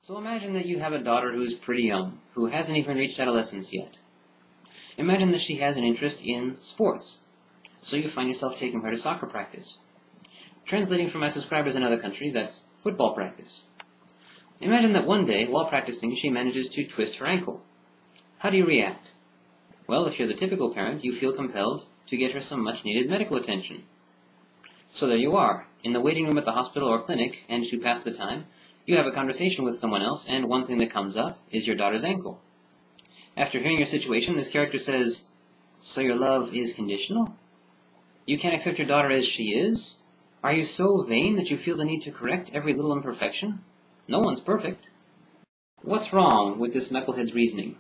So imagine that you have a daughter who's pretty young, who hasn't even reached adolescence yet. Imagine that she has an interest in sports, so you find yourself taking her to soccer practice. Translating for my subscribers in other countries, that's football practice. Imagine that one day, while practicing, she manages to twist her ankle. How do you react? Well, if you're the typical parent, you feel compelled to get her some much-needed medical attention. So there you are, in the waiting room at the hospital or clinic, and to pass the time, you have a conversation with someone else, and one thing that comes up is your daughter's ankle. After hearing your situation, this character says, "So your love is conditional? You can't accept your daughter as she is? Are you so vain that you feel the need to correct every little imperfection? No one's perfect." What's wrong with this knucklehead's reasoning?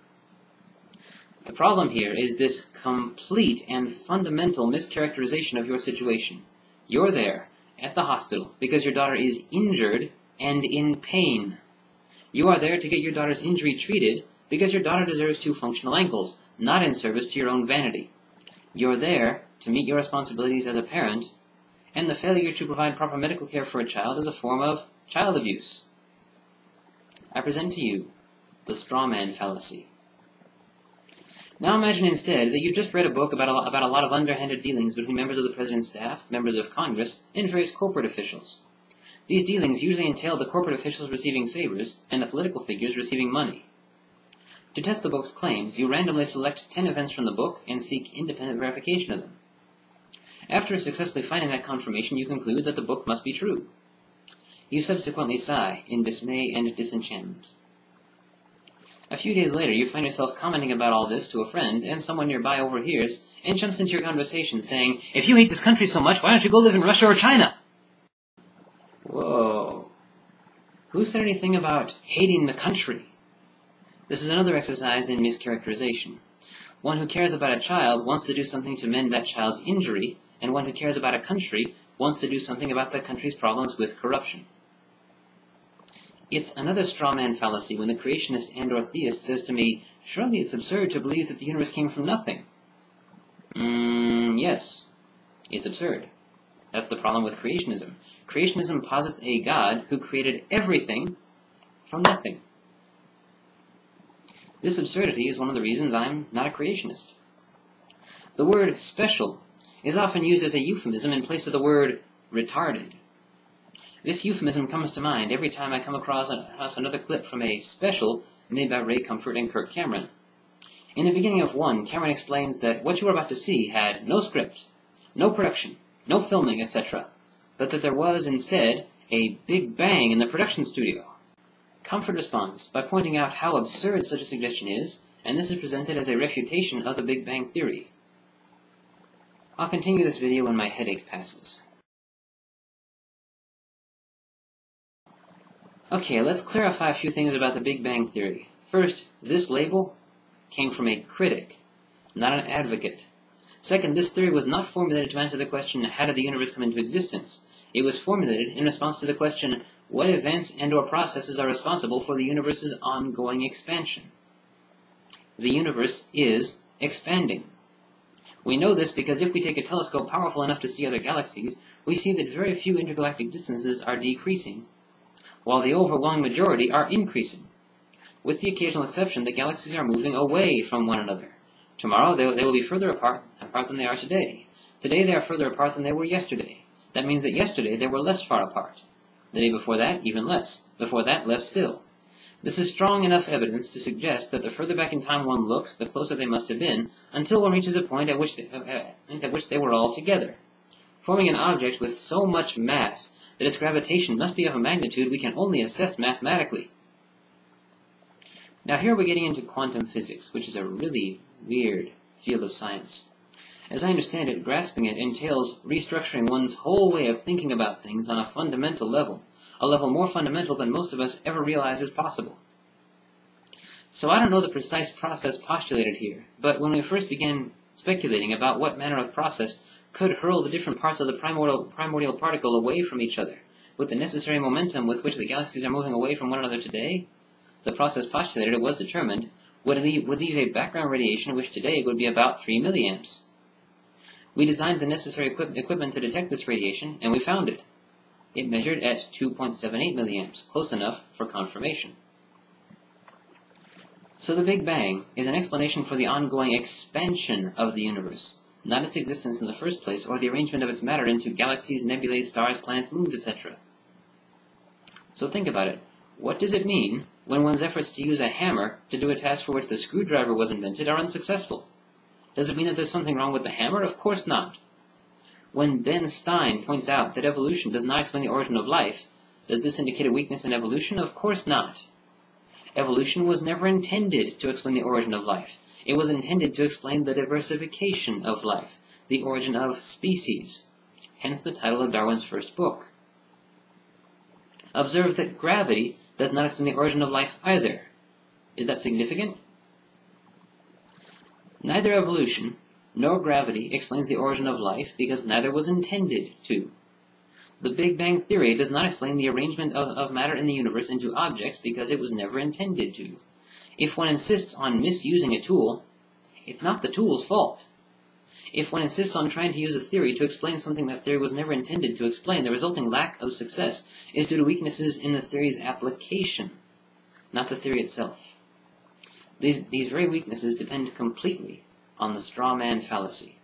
The problem here is this complete and fundamental mischaracterization of your situation. You're there, at the hospital, because your daughter is injured and in pain. You are there to get your daughter's injury treated because your daughter deserves two functional ankles, not in service to your own vanity. You're there to meet your responsibilities as a parent, and the failure to provide proper medical care for a child is a form of child abuse. I present to you the Straw Man Fallacy. Now imagine instead that you just read a book about a lot of underhanded dealings between members of the President's staff, members of Congress, and various corporate officials. These dealings usually entail the corporate officials receiving favors and the political figures receiving money. To test the book's claims, you randomly select 10 events from the book and seek independent verification of them. After successfully finding that confirmation, you conclude that the book must be true. You subsequently sigh in dismay and disenchantment. A few days later, you find yourself commenting about all this to a friend, and someone nearby overhears and jumps into your conversation saying, "If you hate this country so much, why don't you go live in Russia or China?" Whoa. Who said anything about hating the country? This is another exercise in mischaracterization. One who cares about a child wants to do something to mend that child's injury, and one who cares about a country wants to do something about that country's problems with corruption. It's another straw man fallacy when the creationist and/or theist says to me, "Surely it's absurd to believe that the universe came from nothing." Yes, it's absurd. That's the problem with creationism. Creationism posits a God who created everything from nothing. This absurdity is one of the reasons I'm not a creationist. The word special is often used as a euphemism in place of the word retarded. This euphemism comes to mind every time I come across another clip from a special made by Ray Comfort and Kirk Cameron. In the beginning of one, Cameron explains that what you are about to see had no script, no production, no filming, etc., but that there was, instead, a big bang in the production studio. Comfort responds by pointing out how absurd such a suggestion is, and this is presented as a refutation of the Big Bang Theory. I'll continue this video when my headache passes. Okay, let's clarify a few things about the Big Bang Theory. First, this label came from a critic, not an advocate. Second, this theory was not formulated to answer the question, how did the universe come into existence? It was formulated in response to the question, what events and/or processes are responsible for the universe's ongoing expansion? The universe is expanding. We know this because if we take a telescope powerful enough to see other galaxies, we see that very few intergalactic distances are decreasing, while the overwhelming majority are increasing. With the occasional exception, the galaxies are moving away from one another. Tomorrow they will be further apart than they are today. Today they are further apart than they were yesterday. That means that yesterday they were less far apart. The day before that, even less. Before that, less still. This is strong enough evidence to suggest that the further back in time one looks, the closer they must have been, until one reaches a point at which they were all together, forming an object with so much mass that its gravitation must be of a magnitude we can only assess mathematically. Now here we're getting into quantum physics, which is a really weird field of science. As I understand it, grasping it entails restructuring one's whole way of thinking about things on a fundamental level, a level more fundamental than most of us ever realize is possible. So I don't know the precise process postulated here, but when we first began speculating about what manner of process could hurl the different parts of the primordial particle away from each other, with the necessary momentum with which the galaxies are moving away from one another today, the process postulated, it was determined, would leave a background radiation which today would be about 3 milliamps. We designed the necessary equipment to detect this radiation, and we found it. It measured at 2.78 milliamps, close enough for confirmation. So the Big Bang is an explanation for the ongoing expansion of the universe, not its existence in the first place or the arrangement of its matter into galaxies, nebulae, stars, planets, moons, etc. So think about it. What does it mean when one's efforts to use a hammer to do a task for which the screwdriver was invented are unsuccessful? Does it mean that there's something wrong with the hammer? Of course not. When Ben Stein points out that evolution does not explain the origin of life, does this indicate a weakness in evolution? Of course not. Evolution was never intended to explain the origin of life. It was intended to explain the diversification of life, the origin of species, hence the title of Darwin's first book. Observe that gravity does not explain the origin of life either. Is that significant? Neither evolution nor gravity explains the origin of life because neither was intended to. The Big Bang Theory does not explain the arrangement of matter in the universe into objects because it was never intended to. If one insists on misusing a tool, it's not the tool's fault. If one insists on trying to use a theory to explain something that theory was never intended to explain, the resulting lack of success is due to weaknesses in the theory's application, not the theory itself. These very weaknesses depend completely on the Straw Man Fallacy.